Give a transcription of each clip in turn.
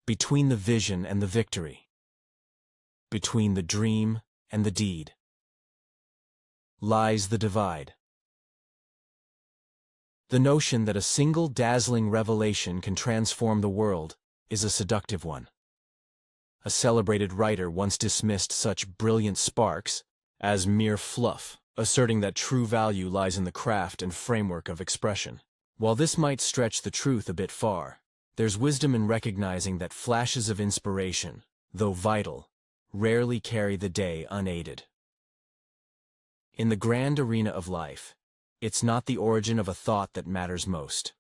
Between the vision and the victory. Between the dream and the deed. Lies the divide. The notion that a single dazzling revelation can transform the world is a seductive one. A celebrated writer once dismissed such brilliant sparks as mere fluff, asserting that true value lies in the craft and framework of expression. While this might stretch the truth a bit far, there's wisdom in recognizing that flashes of inspiration, though vital, rarely carry the day unaided. In the grand arena of life, it's not the origin of a thought that matters most.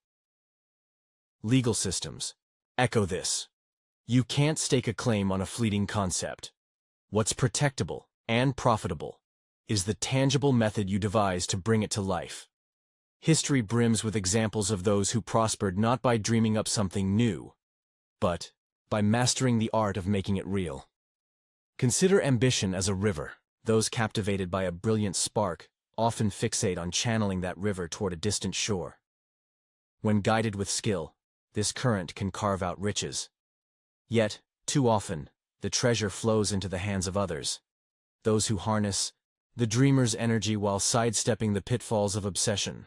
Legal systems echo this. You can't stake a claim on a fleeting concept. What's protectable and profitable is the tangible method you devise to bring it to life. History brims with examples of those who prospered not by dreaming up something new, but by mastering the art of making it real. Consider ambition as a river. Those captivated by a brilliant spark often fixate on channeling that river toward a distant shore. When guided with skill, this current can carve out riches. Yet, too often, the treasure flows into the hands of others, those who harness the dreamer's energy while sidestepping the pitfalls of obsession.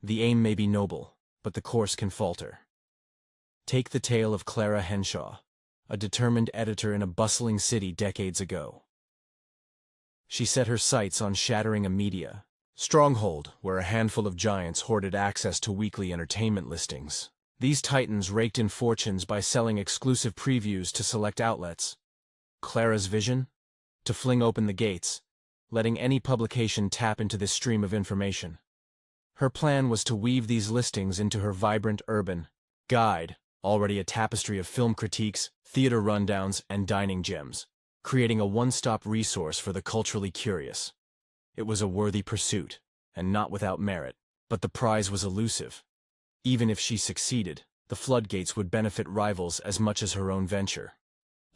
The aim may be noble, but the course can falter. Take the tale of Clara Henshaw, a determined editor in a bustling city decades ago. She set her sights on shattering a media stronghold where a handful of giants hoarded access to weekly entertainment listings. These titans raked in fortunes by selling exclusive previews to select outlets. Clara's vision? To fling open the gates, letting any publication tap into this stream of information. Her plan was to weave these listings into her vibrant urban guide, already a tapestry of film critiques, theater rundowns, and dining gems, creating a one-stop resource for the culturally curious. It was a worthy pursuit, and not without merit, but the prize was elusive. Even if she succeeded, the floodgates would benefit rivals as much as her own venture.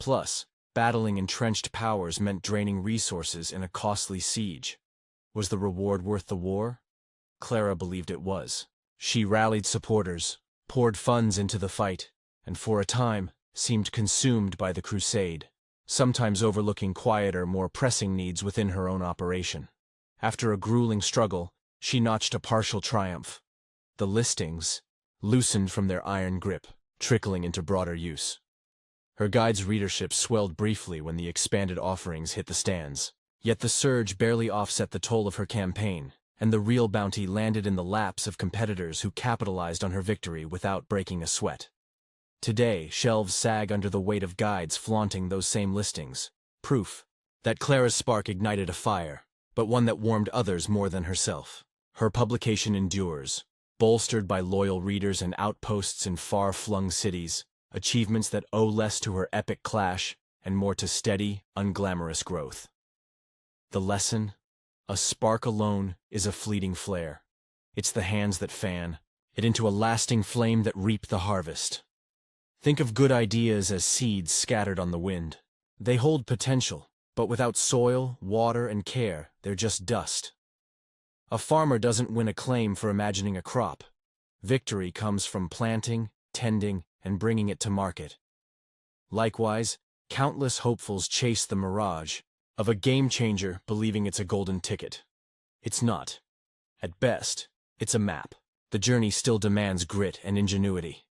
Plus, battling entrenched powers meant draining resources in a costly siege. Was the reward worth the war? Clara believed it was. She rallied supporters, poured funds into the fight, and for a time, seemed consumed by the crusade, sometimes overlooking quieter, more pressing needs within her own operation. After a grueling struggle, she notched a partial triumph. The listings loosened from their iron grip, trickling into broader use. Her guide's readership swelled briefly when the expanded offerings hit the stands. Yet the surge barely offset the toll of her campaign, and the real bounty landed in the laps of competitors who capitalized on her victory without breaking a sweat. Today, shelves sag under the weight of guides flaunting those same listings. Proof that Clara's spark ignited a fire, but one that warmed others more than herself. Her publication endures, bolstered by loyal readers and outposts in far-flung cities, achievements that owe less to her epic clash and more to steady, unglamorous growth. The lesson? A spark alone is a fleeting flare. It's the hands that fan it into a lasting flame that reap the harvest. Think of good ideas as seeds scattered on the wind. They hold potential, but without soil, water, and care, they're just dust. A farmer doesn't win a claim for imagining a crop. Victory comes from planting, tending, and bringing it to market. Likewise, countless hopefuls chase the mirage of a game-changer believing it's a golden ticket. It's not. At best, it's a map. The journey still demands grit and ingenuity.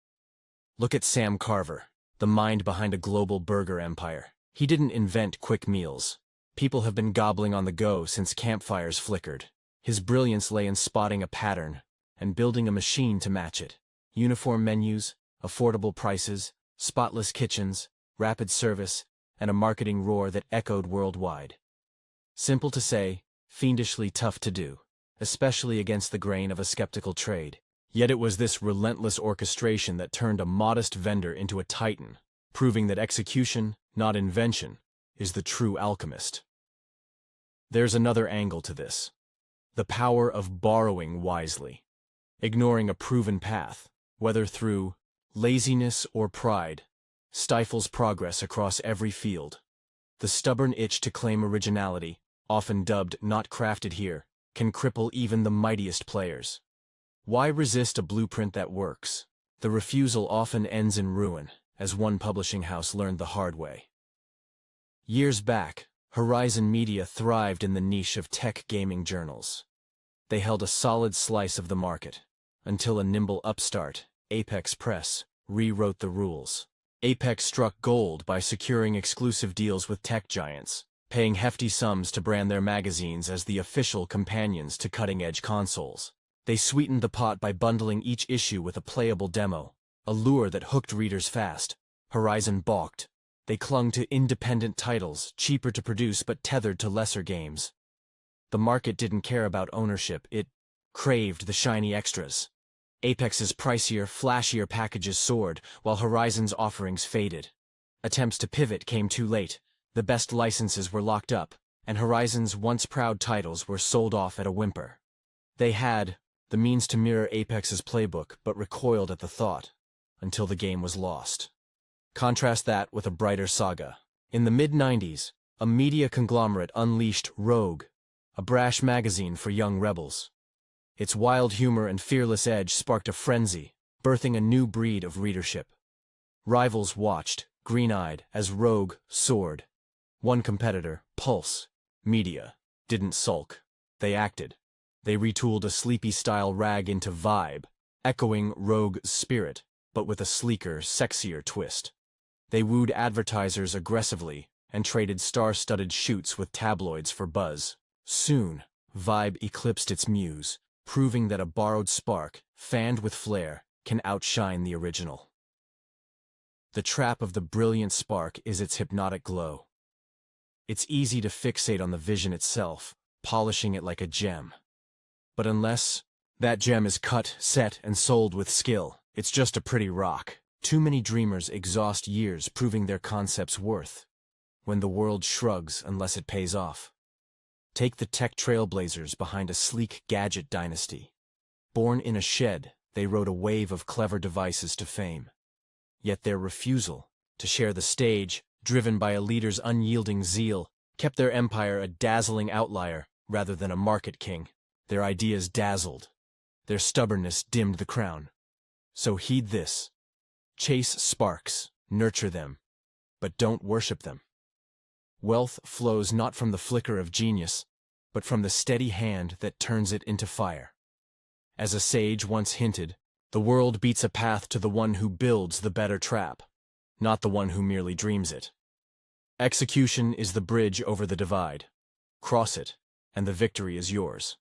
Look at Sam Carver, the mind behind a global burger empire. He didn't invent quick meals. People have been gobbling on the go since campfires flickered. His brilliance lay in spotting a pattern and building a machine to match it. Uniform menus, affordable prices, spotless kitchens, rapid service, and a marketing roar that echoed worldwide. Simple to say, fiendishly tough to do, especially against the grain of a skeptical trade. Yet it was this relentless orchestration that turned a modest vendor into a titan, proving that execution, not invention, is the true alchemist. There's another angle to this. The power of borrowing wisely. Ignoring a proven path, whether through laziness or pride, stifles progress across every field. The stubborn itch to claim originality, often dubbed not crafted here, can cripple even the mightiest players. Why resist a blueprint that works? The refusal often ends in ruin, as one publishing house learned the hard way. Years back, Horizon Media thrived in the niche of tech gaming journals. They held a solid slice of the market, until a nimble upstart, Apex Press, rewrote the rules. Apex struck gold by securing exclusive deals with tech giants, paying hefty sums to brand their magazines as the official companions to cutting-edge consoles. They sweetened the pot by bundling each issue with a playable demo, a lure that hooked readers fast. Horizon balked. They clung to independent titles, cheaper to produce but tethered to lesser games. The market didn't care about ownership, it craved the shiny extras. Apex's pricier, flashier packages soared, while Horizon's offerings faded. Attempts to pivot came too late. The best licenses were locked up, and Horizon's once-proud titles were sold off at a whimper. They had the means to mirror Apex's playbook, but recoiled at the thought, until the game was lost. Contrast that with a brighter saga. In the mid-90s, a media conglomerate unleashed Rogue, a brash magazine for young rebels. Its wild humor and fearless edge sparked a frenzy, birthing a new breed of readership. Rivals watched, green-eyed, as Rogue soared. One competitor, Pulse Media, didn't sulk. They acted. They retooled a sleepy-style rag into Vibe, echoing Rogue's spirit, but with a sleeker, sexier twist. They wooed advertisers aggressively and traded star-studded shoots with tabloids for buzz. Soon, Vibe eclipsed its muse, proving that a borrowed spark, fanned with flair, can outshine the original. The trap of the brilliant spark is its hypnotic glow. It's easy to fixate on the vision itself, polishing it like a gem. But unless that gem is cut, set, and sold with skill, it's just a pretty rock. Too many dreamers exhaust years proving their concept's worth, when the world shrugs unless it pays off. Take the tech trailblazers behind a sleek gadget dynasty. Born in a shed, they rode a wave of clever devices to fame. Yet their refusal to share the stage, driven by a leader's unyielding zeal, kept their empire a dazzling outlier rather than a market king. Their ideas dazzled. Their stubbornness dimmed the crown. So heed this. Chase sparks, nurture them, but don't worship them. Wealth flows not from the flicker of genius, but from the steady hand that turns it into fire. As a sage once hinted, the world beats a path to the one who builds the better trap, not the one who merely dreams it. Execution is the bridge over the divide. Cross it, and the victory is yours.